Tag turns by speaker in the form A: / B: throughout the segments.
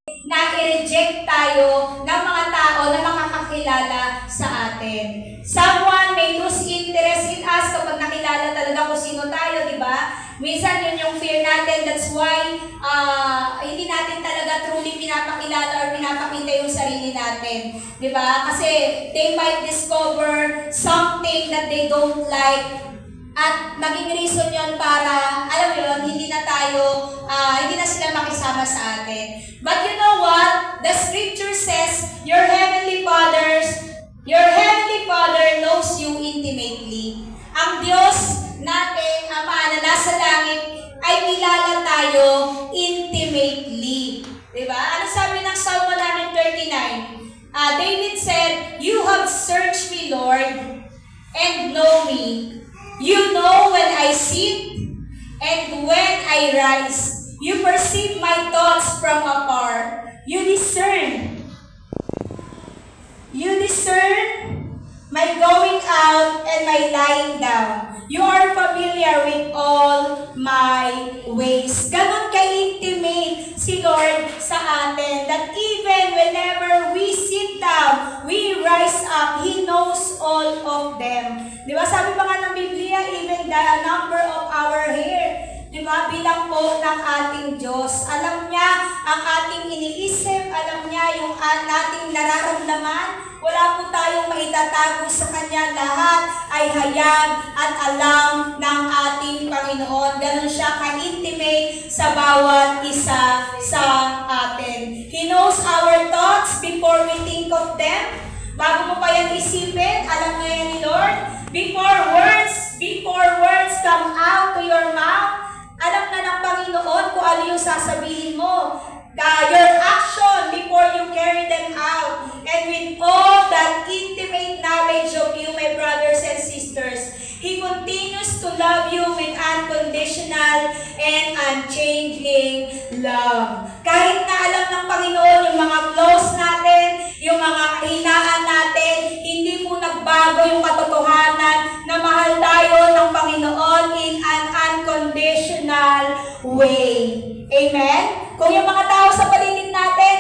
A: na i-reject tayo ng mga tao na makakakilala sa atin. Someone may lose interest in us kapag nakilala talaga kung sino tayo, di ba? Minsan yun yung fear natin. That's why hindi natin talaga truly pinapakilala or pinapakita yung sarili natin. Di ba? Kasi they might discover something that they don't like. At naging reason yon para, alam mo yun, hindi na sila makisama sa atin. But you know what? The scripture says, your Heavenly Father knows you intimately. Ang Diyos natin, Ama na nasa langit, ay kilala tayo intimately. Diba? Ano sabi ng Psalm 139? David said, you have searched me, Lord, and know me. You know when I sit and when I rise. You perceive my thoughts from afar. You discern my going out and my lying down. You are familiar with all my ways. Ganon ka-intimate si Lord sa atin that even whenever we sit down, we rise up, He knows all of them. Di ba? Sabi pa nga ng Biblia, even the number of our hair, di ba? Bilang po ng ating Diyos. Alam niya ang ating iniisip, alam niya yung ating nararamdaman. Wala po tayong maitatago sa Kanya. Lahat ay hayag at alam ng ating Panginoon. Ganon siya ka-intimate sa bawat isa sa atin. He knows our thoughts before we think of them. Bago mo pa yan isipin, alam niya yan ni Lord. Before words come out to your mouth, alam na ng Panginoon kung ano yung sasabihin mo. Your action before you carry them out. And with all that intimate knowledge of you, my brothers and sisters, He continues to love you with unconditional and unchanging love. Kahit na alam ng Panginoon yung mga flaws natin, yung mga kahinaan natin, hindi po nagbago yung katotohanan na mahal tayo ng Panginoon in an unconditional way. Amen? Kung yung mga tao sa paligid natin,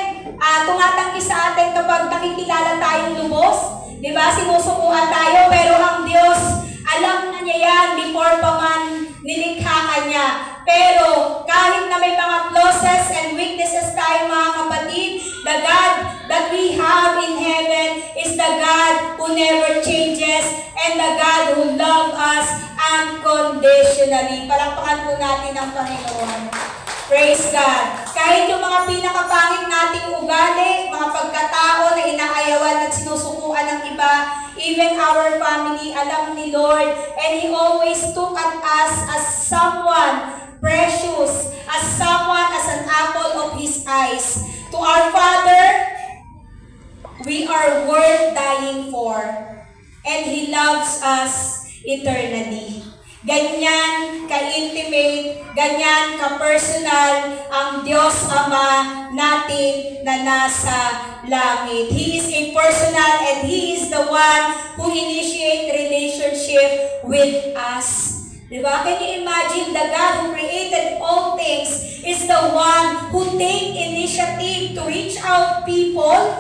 A: tumatanggi sa atin kapag nakikilala tayong lubos, di ba? Sinusukuan tayo, pero ang Diyos, alam na niya yan before pa man nilikha ka niya. Pero kahit na may mga flaws and weaknesses tayo mga kapatid, the God that we have in heaven is the God who never changes and the God who loves us unconditionally. Palakpakan po natin ang Panginoon. Praise God. Kahit yung mga pinakapangit nating ugali, mga pagkatao na inaayawan at sinusukuan ng iba, even our family, alam ni Lord, and He always took at us as someone precious, as someone, as an apple of His eyes. To our Father, we are worth dying for, and He loves us eternally. Ganyan ka-intimate, ganyan ka-personal ang Diyos Ama natin na nasa langit. He is impersonal and He is the one who initiate relationship with us. Diba? Can you imagine the God who created all things is the one who take initiative to reach out people,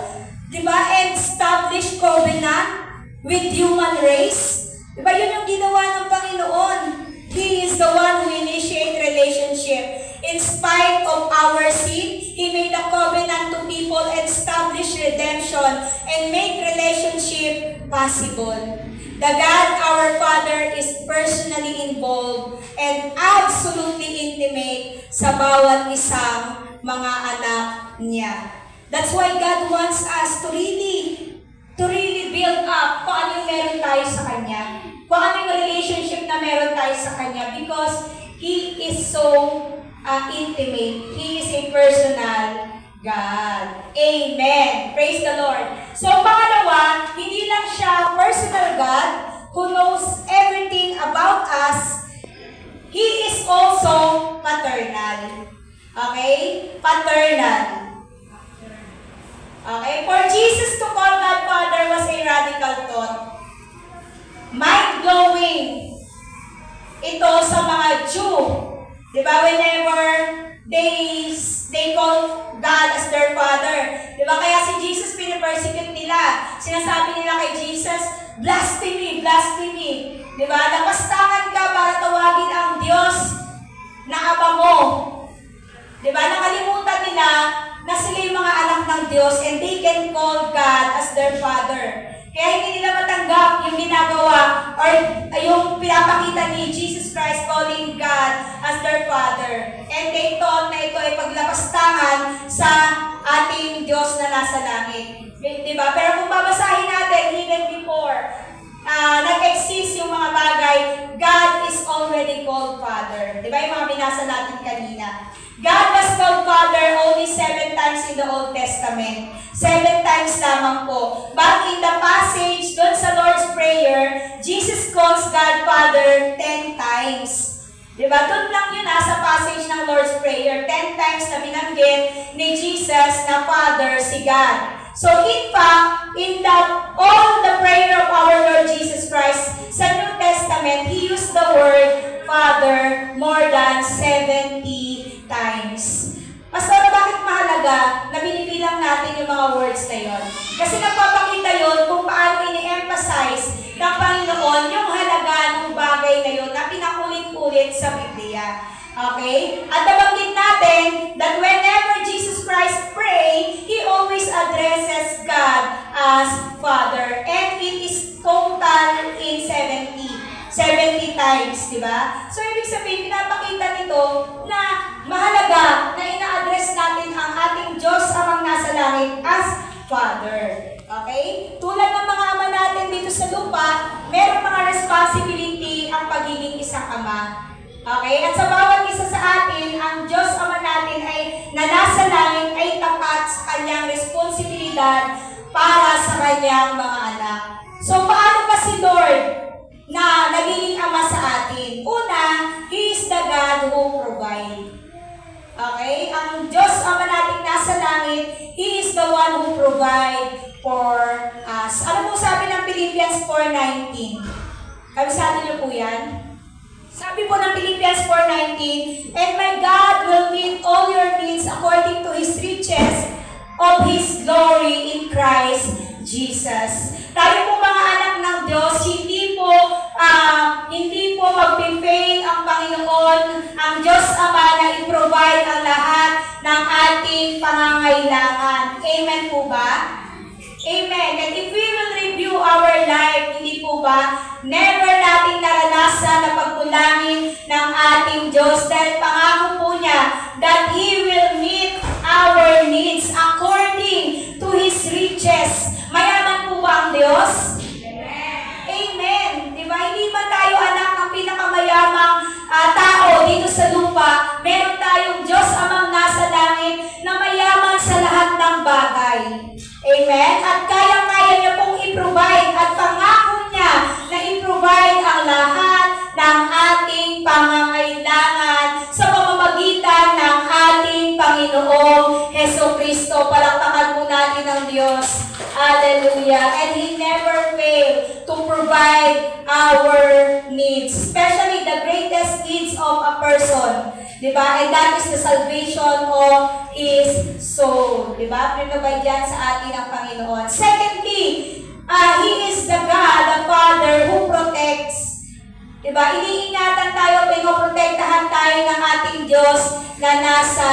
A: diba? And establish covenant with human race? Diba yun yung ginawa ng Panginoon? He is the one who initiate relationship. In spite of our sin, He made a covenant to people, establish redemption, and make relationship possible. The God, our Father, is personally involved and absolutely intimate sa bawat isang mga anak niya. That's why God wants us to really build up kung ano yung meron tayo sa Kanya. Kung ano yung relationship na meron tayo sa Kanya. Because He is so intimate. He is a personal God. Amen. Praise the Lord. So, pangalawa, hindi lang siya personal God who knows everything about us. He is also paternal. Okay? Paternal. Okay? For Jesus to call God Father was a radical thought. Mind-blowing. Ito sa mga Jew. Diba? Whenever they call God as their Father, Sinasabi nila kay Jesus, blasphemy, blasphemy. Diba? Napastangan ka para tawagin ang Diyos na Ama mo. Diba? Nakalimutan nila na sila yung mga anak ng Diyos and they can call God as their Father. Kaya hindi nila matanggap yung ginagawa or yung pinapakita ni Jesus Christ calling God as their Father. And they thought na ito ay paglapastangan sa ating Diyos na nasa langit. Diba? Pero kung babasahin natin even before nag-exist yung mga bagay, God is already called Father. Diba yung mga binasa natin kanina? God was called Father only 7 times in the Old Testament. 7 times lamang po. But in the passage, doon sa Lord's Prayer, Jesus calls God Father 10 times. Diba? Doon lang yun sa passage ng Lord's Prayer. 10 times na binanggit ni Jesus na Father si God. So in fact, in all the prayer of our Lord Jesus Christ sa New Testament, He used the word Father more than 70 times. Pastor, bakit mahalaga na binibilang natin yung mga words na yon? Kasi nagpapakita yon kung paano ini-emphasize ng Panginoon yung halaga ng bagay na yon na pinakulit-ulit sa Biblia. Okay? At nabanggit natin that whenever Jesus Christ pray, He always addresses God as Father. And it is total in 70 times, di ba? So, ibig sabihin, pinapakita nito na mahalaga na ina-address natin ang ating Diyos amang nasa langit as Father. Okay? Tulad ng mga ama natin dito sa lupa, meron mga responsibility ang pagiging isang ama. Okay? At sa bawat isa sa atin, ang Diyos Ama natin ay na nasa langit ay tapat sa kanyang responsibilidad para sa kanyang mga anak. So, paano ba si Lord na nagiging ama sa atin? Una, He is the God who provide. Okay? Ang Diyos Ama natin nasa langit, He is the one who provide for us. Ano po sabi ng Philippians 4:19? Kabisado niyo po yan? Sabi po ng Philippians 4:19, and my God will meet all your needs according to His riches of His glory in Christ Jesus. Tayo po mga anak ng Diyos, hindi po mag-fail ang Panginoon, ang Diyos Ama na i-provide ang lahat ng ating pangangailangan. Amen po ba? Amen. And if we will review our life, hindi po ba, never natin naranasan na pagkulangin ng ating Diyos dahil pangako po niya that He will meet our needs according to His riches. Mayaman po ba ang Diyos? Amen. Amen. Diba? Hindi ba tayo anak ng pinakamayamang tao dito sa lupa? Meron tayong Diyos amang nasa langit na mayaman sa lahat ng bagay. Amen? At kaya-kaya niya pong i-provide at pangako niya na i-provide ang lahat ng ating pangangailangan sa pamamagitan ng ating Panginoong Hesukristo. Palakpakan po natin ang Diyos. Hallelujah. And He never failed to provide our needs, especially the greatest needs of a person. Diba? And that is the salvation of his soul. Diba? Pinabay dyan sa atin ang Panginoon. Secondly, He is the God, the Father who protects. Diba? Iniingatan tayo, pinoprotektahan tayo ng ating Diyos na nasa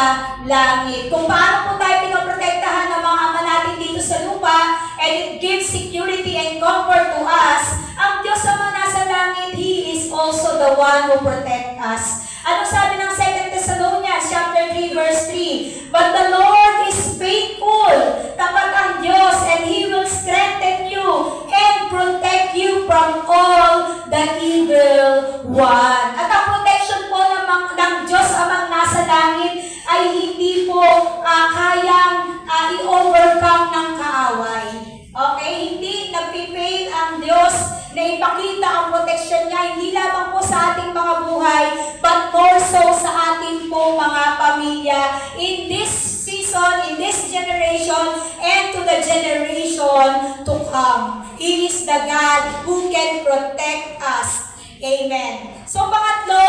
A: langit. Kung paano po tayo pinoprotektahan ng mga ama natin dito sa lupa, and it gives security and comfort to us, ang Diyos na nasa langit, He is also the one who protects us. Ano sabi ng 2 Thessalonians chapter 3 verse 3? But the Lord is faithful. Tapat ang Diyos, and He will strengthen you and protect you from all the evil one. At ang protection po ng Diyos amang nasa langit ay hindi po kayang i-overcome ng kaaway. Okay? Hindi nagpipail ang Diyos na ipakita ang proteksyon niya, hindi lamang po sa ating mga buhay, but more so sa ating po mga pamilya in this season, in this generation, and to the generation to come. He is the God who can protect us. Amen. So pangatlo,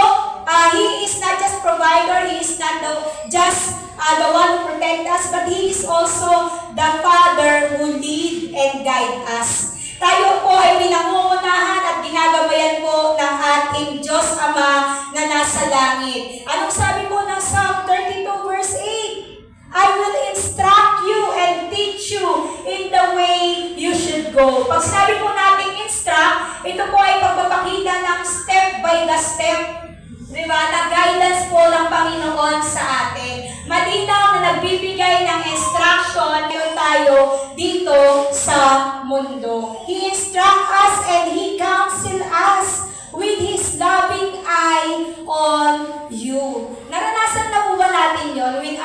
A: He is not just provider, He is not just the one who protect us, but He is also the Father who lead and guide us. Tayo po ay pinangungunahan at ginagabayan po ng ating Diyos Ama na nasa langit. Anong sabi po ng Psalm 32 verse 8? I will instruct you and teach you in the way you should go. Pag sabi po natin instruct, ito po ay pagpapakita ng step by the step. Diba? Na guidance po ng Panginoon sa atin. Malinaw na nagbibigay ng instruction tayo dito sa mundo. He instructs us and He counsel us with His loving eye on you. Naranasan na po ba natin yon with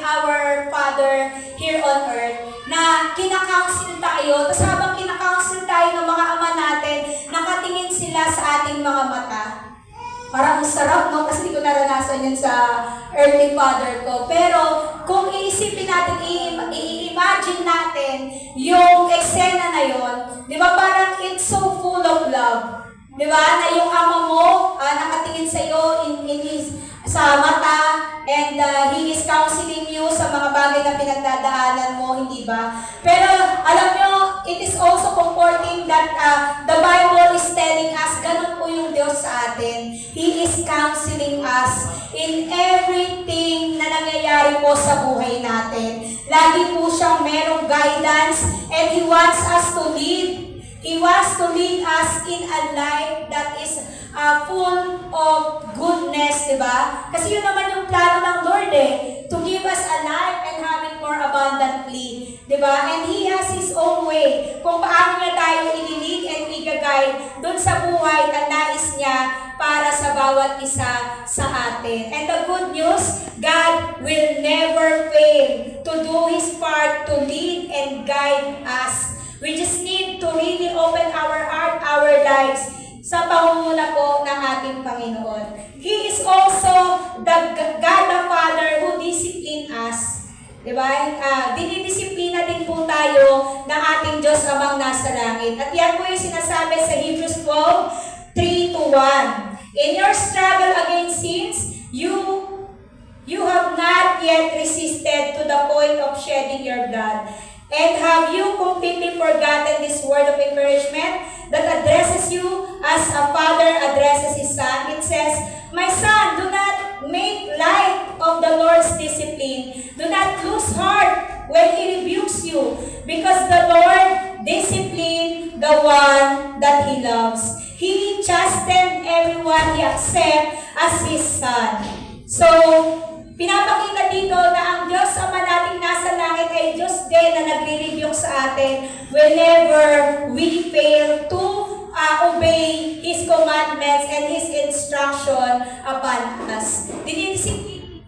A: our Father here on earth? Na kinakounsel tayo, tapos habang kinakounsel tayo ng mga ama natin, nakatingin sila sa ating mga mata. Parang sarap, no? Kasi di ko naranasan yun sa earthly father ko. Pero kung iisipin natin, i-imagine natin yung eksena na yun, di ba parang it's so full of love. Di ba? Na yung ama mo nakatingin sa iyo sa mata and He is counseling you sa mga bagay na pinagdadaanan mo, hindi ba? Pero alam nyo, it is also comforting that the Bible is telling us, ganun po yung Diyos sa atin. He is counseling us in everything na nangyayari po sa buhay natin. Lagi po siyang merong guidance and He wants us to lead. He wants to lead us in a life that is full of goodness, di ba? Kasi yun naman yung plano ng Lord to give us a life and have it more abundantly, di ba? And He has His own way kung paano niya tayo i-lead and i-guide dun sa buhay na nais niya para sa bawat isa sa atin. And the good news, God will never fail to do His part to lead and guide us. We just need to really open our heart, our lives sa pangunguna po ng ating Panginoon. He is also the God the Father who discipline us. Diba? Dinidisiplina din po tayo ng ating Diyos Amang nasa langit. At yan po yung sinasabi sa Hebrews 12:3-1. In your struggle against sins, you have not yet resisted to the point of shedding your blood. And have you completely forgotten this word of encouragement that addresses you as a father addresses his son? It says, my son, do not make light of the Lord's discipline. Do not lose heart when He rebukes you, because the Lord disciplines the one that He loves. He chastened everyone He accepts as His son. So, pinapakita dito na ang Diyos Ama nating nasa langit ay Diyos din na nagre-rebuke sa atin whenever we fail to obey His commandments and His instruction upon us.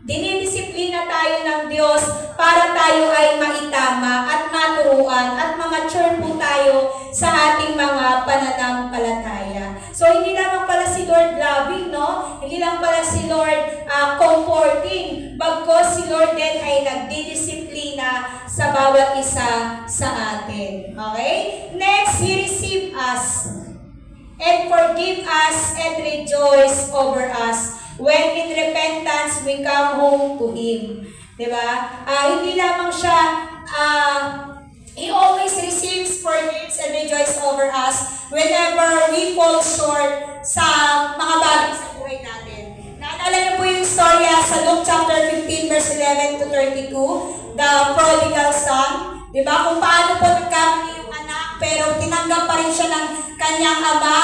A: Dinidisiplina tayo ng Diyos para tayo ay maitama at maturuan at ma-mature po tayo sa ating mga pananampalataya. So, hindi lamang pala si Lord loving, no? Hindi lang pala si Lord comforting. Bagkus si Lord din ay nagdidisiplina sa bawat isa sa atin. Okay? Next, He receive us and forgive us and rejoice over us when in repentance we come home to Him. Diba? Hindi lamang siya, He always receives, forgives, and rejoices over us whenever we fall short sa mga bagay sa buhay natin. Naalala niyo po yung storya sa Luke chapter 15 verse 11 to 32, the prodigal son. Diba? Kung paano po nagkamali yung anak, pero tinanggap pa rin siya ng kanyang ama,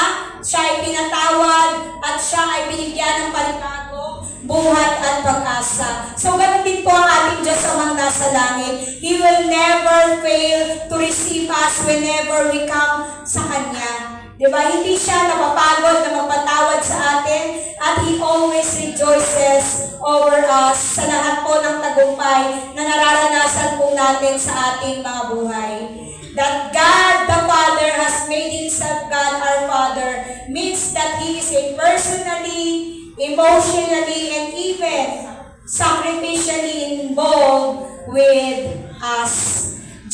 A: siya ay pinatawad, at siya ay binigyan ng panibagong buhat at pag-asa. So, ganun din po ang ating Diyos Amang nasa langit. He will never fail to receive us whenever we come sa Kanya. Diba? Hindi siya napapagod na magpatawad sa atin, at He always rejoices over us sa lahat po ng tagumpay na nararanasan po natin sa ating mga buhay. That God the Father has made Himself God our Father means that He is a personally, emotionally, and even sacrificially involved with us.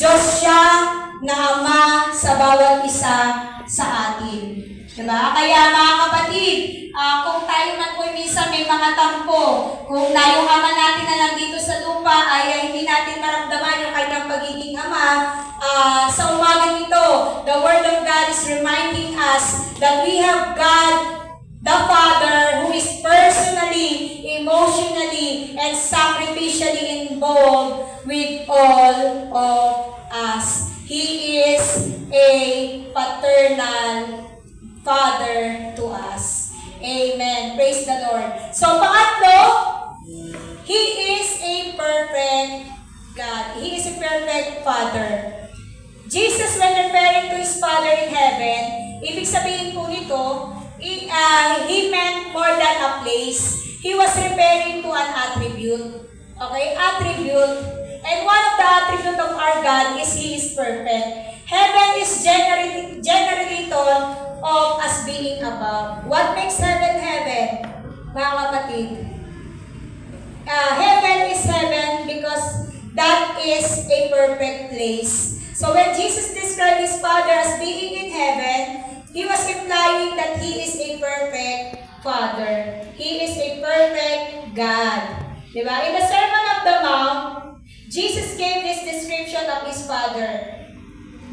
A: Diyos siya na Ama sa bawat isa sa atin. Diba? Kaya mga kapatid, kung tayo man po minsan may mga tampo, kung yung ama natin na nandito sa lupa ay hindi natin maramdaman yung kanyang pagiging ama, sa umagang ito, the Word of God is reminding us that we have God, the Father, who is personally, emotionally, and sacrificially involved with all of us. He is a paternal Father to us. Amen. Praise the Lord. So, pangatlo, He is a perfect God. He is a perfect Father. Jesus, when referring to His Father in heaven, ibig sabihin po nito, He meant more than a place. He was referring to an attribute. Okay? Attribute. And one of the attributes of our God is He is perfect. Heaven is generally thought of as being above. What makes heaven heaven, mga kapatid? Heaven is heaven because that is a perfect place. So when Jesus described His Father as being in heaven, He was implying that He is a perfect Father. He is a perfect God. Diba? In the Sermon on the Mount, Jesus gave this description of His Father.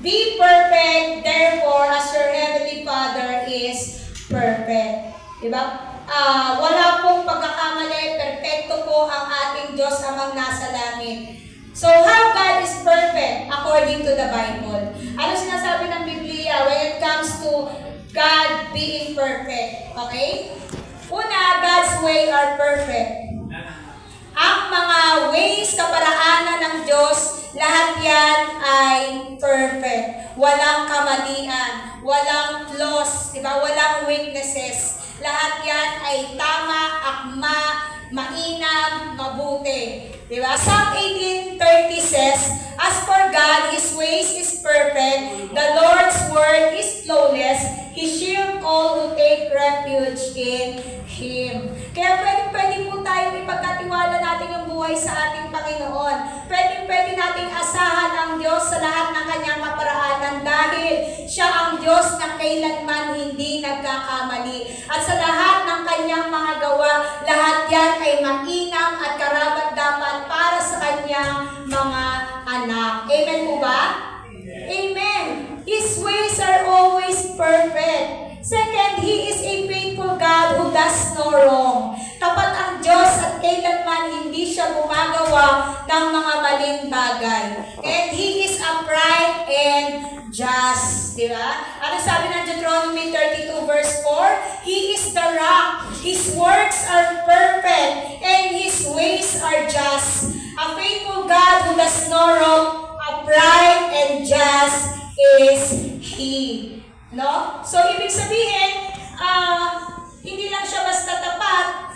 A: Be perfect, therefore, as your heavenly Father is perfect. Diba? Wala pong pagkakamali, perfecto po ang ating Diyos amang nasa langit. So, how God is perfect according to the Bible? Ano sinasabi ng Biblia when it comes to God being perfect? Okay? Una, God's way are perfect. Ang mga ways, kaparaanan ng Diyos, lahat yan ay perfect. Walang kamalian, walang flaws, diba? Walang weaknesses. Lahat yan ay tama, akma, mainam, mabuti. Diba? Psalm 18:30 says, as for God, His ways is perfect, the Lord's word is flawless, He shield all who take refuge in Him. Kaya pwede po tayong ipagkatiwala natin yung buhay sa ating Panginoon. Pwede nating asahan ang Diyos sa lahat ng kanyang kaparaanan dahil Siya ang Diyos na kailanman hindi nagkakamali. At sa lahat ng kanyang mga gawa, lahat yan ay mainam at karapat-dapat para sa kanyang mga anak. Amen po ba? Amen. His ways are always perfect. Second, He is a faithful God who does no wrong. Tapat ang Diyos at kailanman hindi Siya gumagawa ng mga maling bagay. And He is upright and just. Diba? Ano sabi ng Deuteronomy 32 verse 4? He is the rock. His works are perfect and His ways are just. A faithful God who does no wrong, upright and just is He. No? So, ibig sabihin, hindi lang siya basta tapat,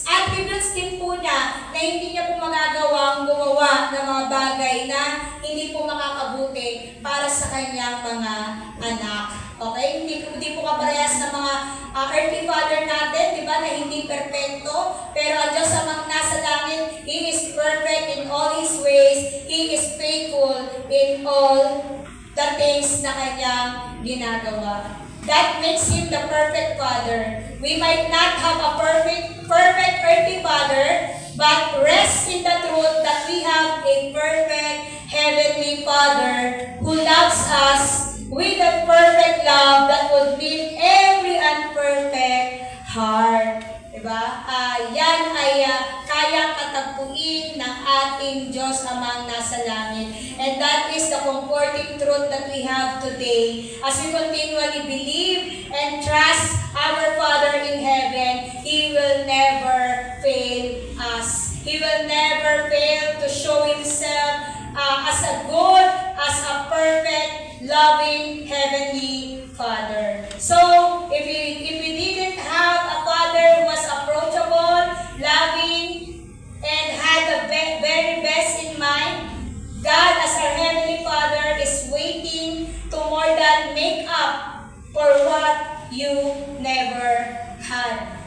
A: attributes din po niya na hindi niya po magagawang gumawa ng mga bagay na hindi po makakabuti para sa kanyang mga anak. Okay? Hindi po kaparehas ng mga earthly father natin, di ba, na hindi perfecto, pero ang Diyos amang nasa langit, He is perfect in all His ways, He is faithful in all the things na kanyang ginagawa. That makes Him the perfect Father. We might not have a perfect earthly Father, but rest in the truth that we have a perfect Heavenly Father who loves us with a perfect love that would meet every unperfect heart. Diba? Yan ay kayang katagpuin ng ating Diyos amang nasa langit. And that is the comforting truth that we have today. As we continually believe and trust our Father in heaven, He will never fail us. He will never fail to show Himself as a good, as a perfect, loving, heavenly Father. So, if we didn't have a Father who was approachable, loving, and had the very best in mind, God as our Heavenly Father is waiting to more than make up for what you never had.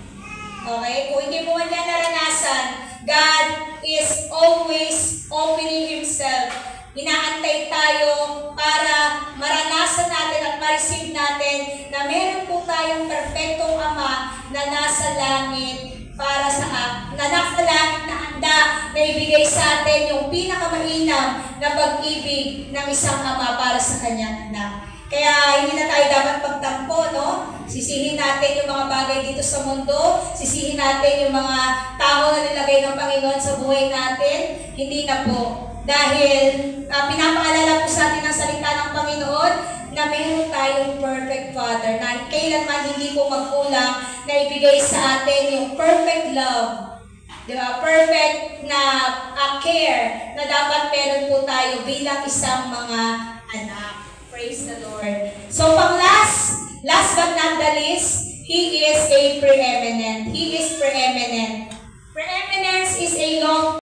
A: Okay? Kung hindi mo niya naranasan, God is always opening Himself. Inaantay tayo para maranasan natin at ma-receive natin na meron ibigay sa atin yung pinakamainam na pag-ibig ng isang ama para sa kanyang anak. Kaya hindi na tayo dapat pagtampo, no? Sisihin natin yung mga bagay dito sa mundo, sisihin natin yung mga tao na nilagay ng Panginoon sa buhay natin. Hindi na po. Dahil pinapaalala po sa atin ang salita ng Panginoon na meron tayong perfect Father na kailanman hindi po magkulang na ibigay sa atin yung perfect love. Diba? Perfect na care na dapat meron po tayo bilang isang mga anak. Praise the Lord. So, last but not the least, He is a preeminent. He is preeminent. Preeminence is a long